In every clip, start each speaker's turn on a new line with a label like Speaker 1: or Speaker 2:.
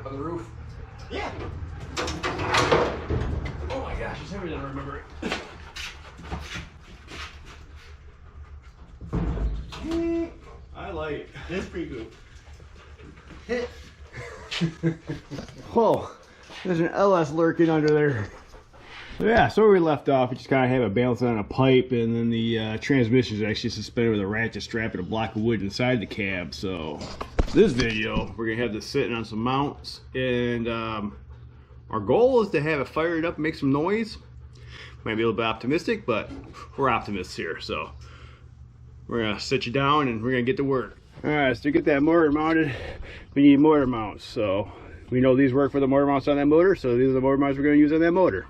Speaker 1: up on the roof?
Speaker 2: Yeah.
Speaker 1: Oh my gosh, I never didn't remember it.
Speaker 2: I like it. It's pretty good.
Speaker 1: Whoa, there's an LS lurking under there. Yeah, so where we left off, we just kind of have it balanced on a pipe, and then the transmission is actually suspended with a ratchet strap and a block of wood inside the cab. So this video, we're gonna have this sitting on some mounts, and our goal is to have it fired up and make some noise. Might be a little bit optimistic, but we're optimists here, so we're gonna sit you down and we're gonna get to work. All right, so to get that motor mounted, we need motor mounts. So we know these work for the motor mounts on that motor, so these are the motor mounts we're gonna use on that motor.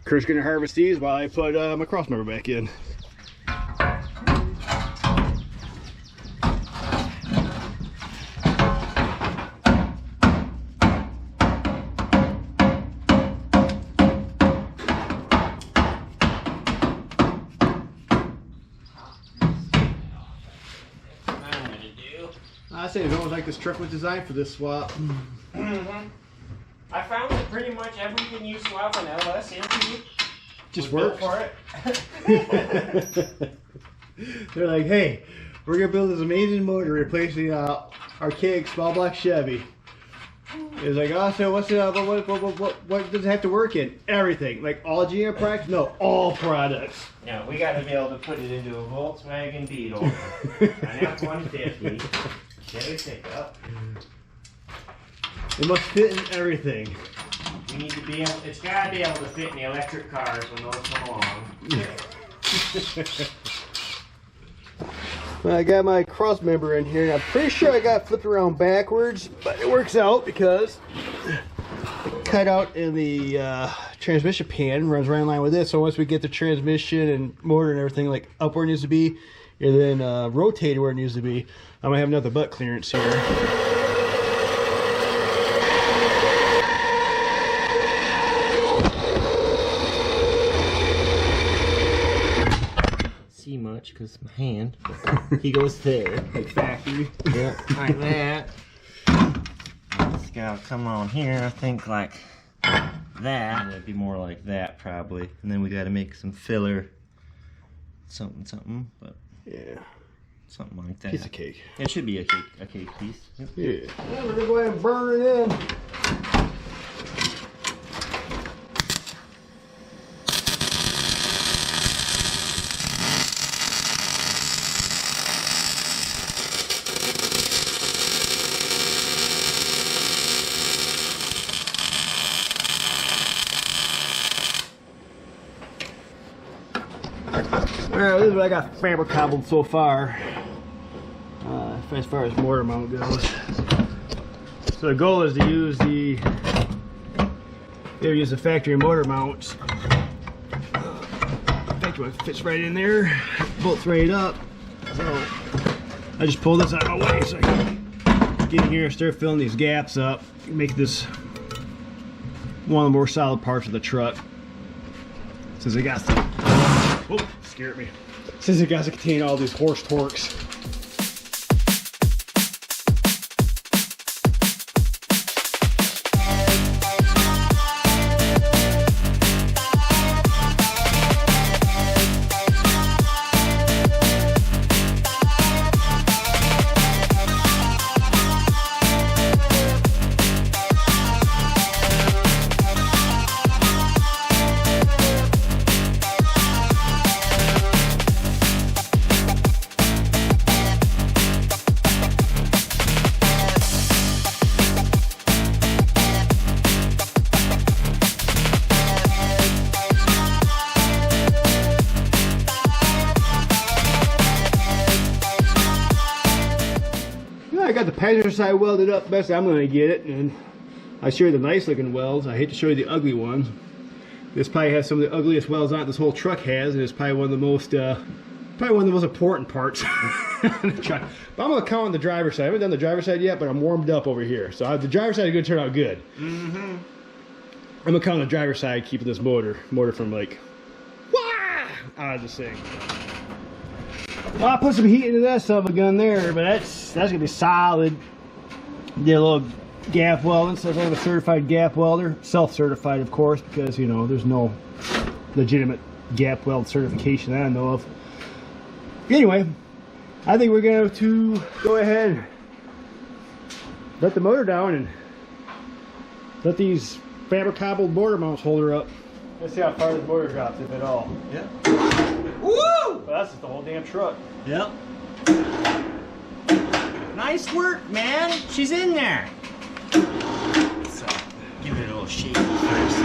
Speaker 1: Kurt's gonna harvest these while I put my cross member back in. I say it's almost like this truck was designed for this swap.
Speaker 2: Mm-hmm. I found that pretty much everything you swap an LS into
Speaker 1: just works
Speaker 2: for it.
Speaker 1: They're like, hey, we're gonna build this amazing motor replacing archaic small block Chevy. It's like, oh, so what's what does it have to work in? Everything, like all GM products? No, all products.
Speaker 2: No, we got to be able to put it into a Volkswagen Beetle, an F-150, Chevy pickup.
Speaker 1: It must fit in everything.
Speaker 2: We need to be able, it's got to be able to fit in the electric cars when those come along.
Speaker 1: Well, I got my cross member in here. I'm pretty sure I got flipped around backwards, but it works out because the cutout in the transmission pan runs right in line with this. So once we get the transmission and motor and everything like up where it needs to be, and then rotate where it needs to be, I'm gonna have another butt clearance here.
Speaker 2: See much because my hand, he goes there,
Speaker 1: Like factory.
Speaker 2: yeah, like that. It's gotta come on here, I think like that. It'd be more like that probably, and then we gotta make some filler, something, but
Speaker 1: Yeah.
Speaker 2: something like that.
Speaker 1: Piece of cake.
Speaker 2: It should be a cake piece. Yep.
Speaker 1: Yeah. Well, we're gonna go ahead and burn it in. Alright, this is what I got fabricobbled so far, as far as mortar mount goes. So the goal is to use the factory motor mounts. Factory one fits right in there, bolts right up. So I just pull this out of the way so I can get in here and start filling these gaps up, make this one of the more solid parts of the truck. Since it got some, oh, scared me. Since it got to contain all these horse torques. I got the passenger side welded up best I'm going to get it, and I show you the nice looking welds. I hate to show you the ugly ones. This probably has some of the ugliest welds on it this whole truck has, and it's probably one of the most important parts on the truck. But I'm going to count on the driver's side. I haven't done the driver's side yet, but I'm warmed up over here. So the driver's side is going to turn out good. Mm-hmm. I'm going to count on the driver's side, keeping this motor from like, wah, out of this thing. Well, I put some heat into that son of a gun there, but that's gonna be solid. Did a little gap welding. So I have a certified gap welder, self-certified of course, because you know there's no legitimate gap weld certification that I know of. Anyway, I think we're going to go ahead and let the motor down and let these fabricobble motor mounts hold her up. Let's see how far the motor drops, if at all.
Speaker 2: Yep.
Speaker 1: Woo! Well, that's just the whole damn truck.
Speaker 2: Yep. Nice work, man. She's in there. So, give it a little shake first.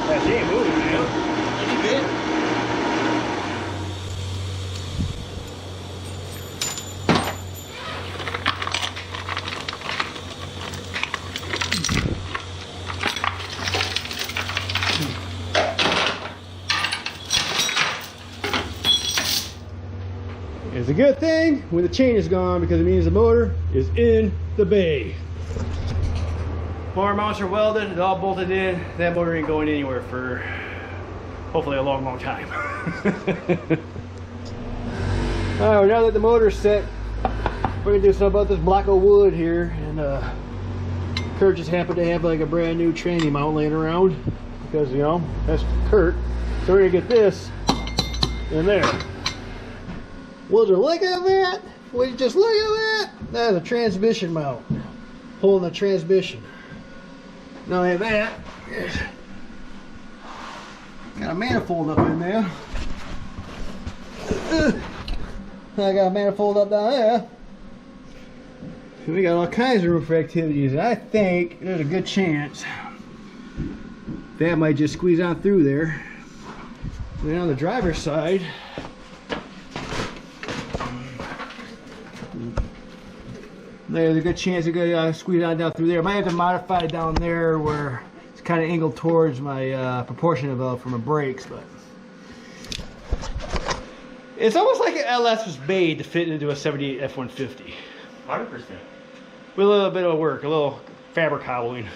Speaker 1: Yeah, she ain't moving, man.
Speaker 2: Pretty good.
Speaker 1: It's a good thing when the chain is gone because it means the motor is in the bay. Motor mounts are welded, it's all bolted in. That motor ain't going anywhere for hopefully a long, long time. Alright, now that the motor's set, we're gonna do something about this block of wood here. And Curt just happened to have like a brand new tranny mount laying around because, you know, that's Curt. So we're gonna get this in there. Would you look at that? Would you just look at that? That's a transmission mount. Holding the transmission. Now I have that. Got a manifold up in there. I got a manifold up down there. We got all kinds of roof activities. I think there's a good chance that might just squeeze on through there. And then on the driver's side, there's a good chance it could squeeze on down through there. I might have to modify it down there where it's kind of angled towards my proportion valve for my brakes, but it's almost like an LS was made to fit into a 78 F-150.
Speaker 2: 100%.
Speaker 1: With a little bit of work, a little fabricobbling.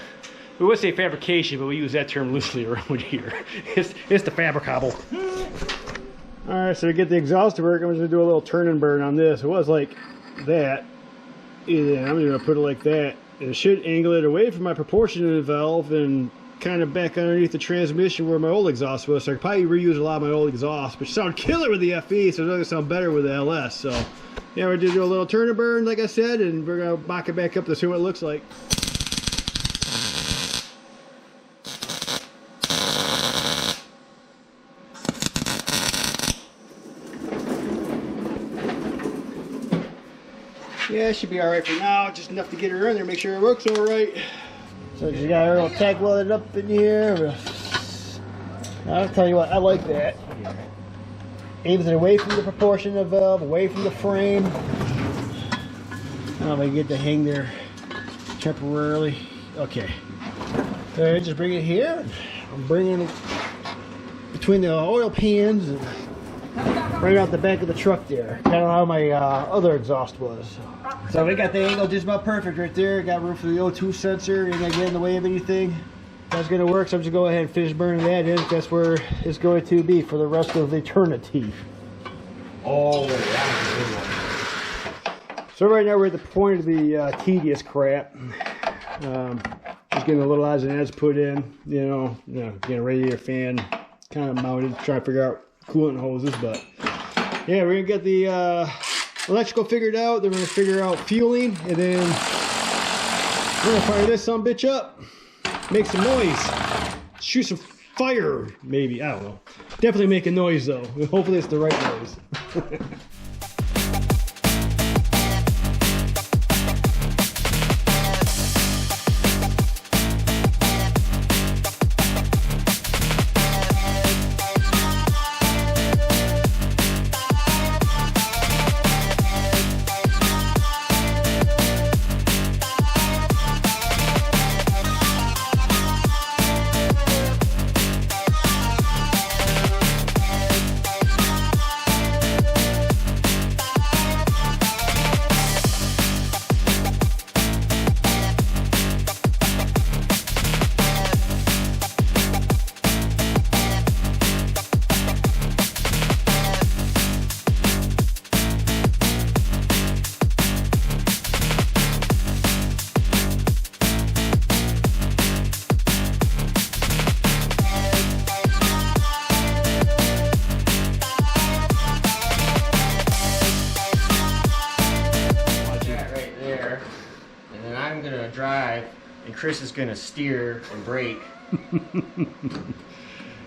Speaker 1: We would say fabrication, but we use that term loosely around here. It's the fabricobble. Alright, so to get the exhaust to work, I'm just going to do a little turn and burn on this. It was like that. And I'm going to put it like that. And it should angle it away from my proportionate valve and kind of back underneath the transmission where my old exhaust was. So I could probably reuse a lot of my old exhaust, which sound killer with the FE, so it's going to sound better with the LS. So yeah, we're going to do a little turn and burn, like I said, and we're going to mock it back up to see what it looks like. Yeah, it should be alright for now, just enough to get her in there, make sure it works alright. So just got her little tag welded up in here. I'll tell you what, I like that. Aims it away from the proportion of valve, away from the frame. I'm gonna get to hang there temporarily. Okay. So just bring it here. I'm bringing it between the oil pans and right out the back of the truck there. Kind of how my other exhaust was. So we got the angle just about perfect right there. Got room for the O2 sensor. Ain't gonna get in the way of anything. That's gonna work, so I'm just gonna go ahead and finish burning that in. That's where it's going to be for the rest of eternity.
Speaker 2: Oh, that's a good one.
Speaker 1: So right now we're at the point of the tedious crap. Just getting a little odds and ends put in. You know, getting a radiator fan kind of mounted, trying to figure out coolant hoses, but yeah, we're gonna get the electrical figured out, then we're gonna figure out fueling, and then we're gonna fire this son bitch up, make some noise, shoot some fire, maybe, I don't know. Definitely make a noise though. Hopefully it's the right noise.
Speaker 2: and Chris is gonna steer and brake.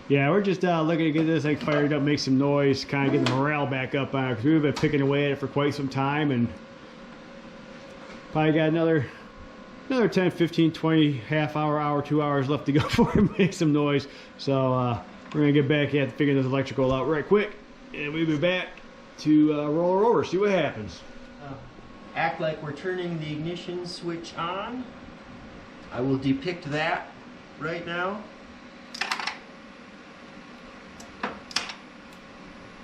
Speaker 1: Yeah, we're just looking to get this thing fired up, make some noise, kind of get the morale back up on it, because we've been picking away at it for quite some time, and probably got another 10, 15, 20, half hour, 2 hours left to go before we make some noise. So we're gonna get back at figuring this electrical out right quick, and we'll be back to roll her over, see what happens.
Speaker 2: Act like we're turning the ignition switch on. I will depict that right now.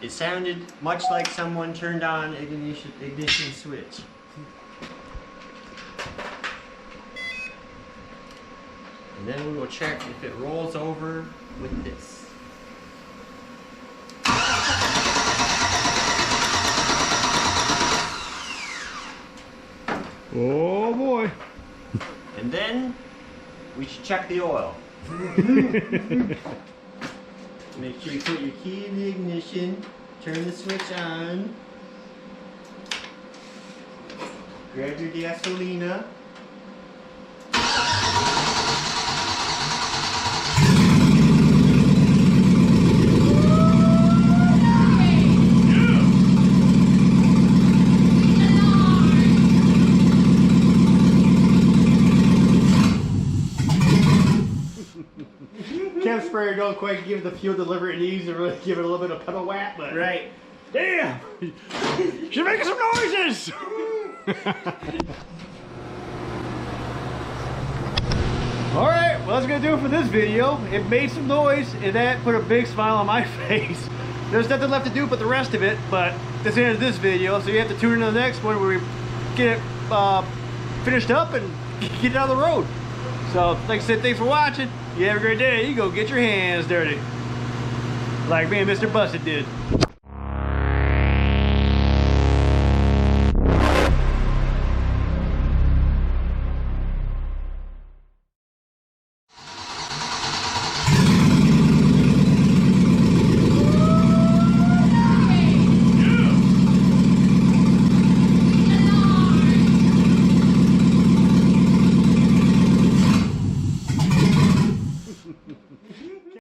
Speaker 2: It sounded much like someone turned on an ignition switch. And then we will check if it rolls over with this.
Speaker 1: Oh boy.
Speaker 2: And then we should check the oil. Make sure you put your key in the ignition, turn the switch on, grab your gasolina.
Speaker 1: Chem sprayer don't quite give the fuel delivery it needs to really give it a little bit of pedal whack, but
Speaker 2: Right.
Speaker 1: damn, she's making some noises. All right, well that's gonna do it for this video. It made some noise, and that put a big smile on my face. There's nothing left to do but the rest of it, but that's the end of this video, so you have to tune into the next one where we get it finished up and get it on the road. So, like I said, thanks for watching. You have a great day. You go get your hands dirty. Like me and Mr. Busted did.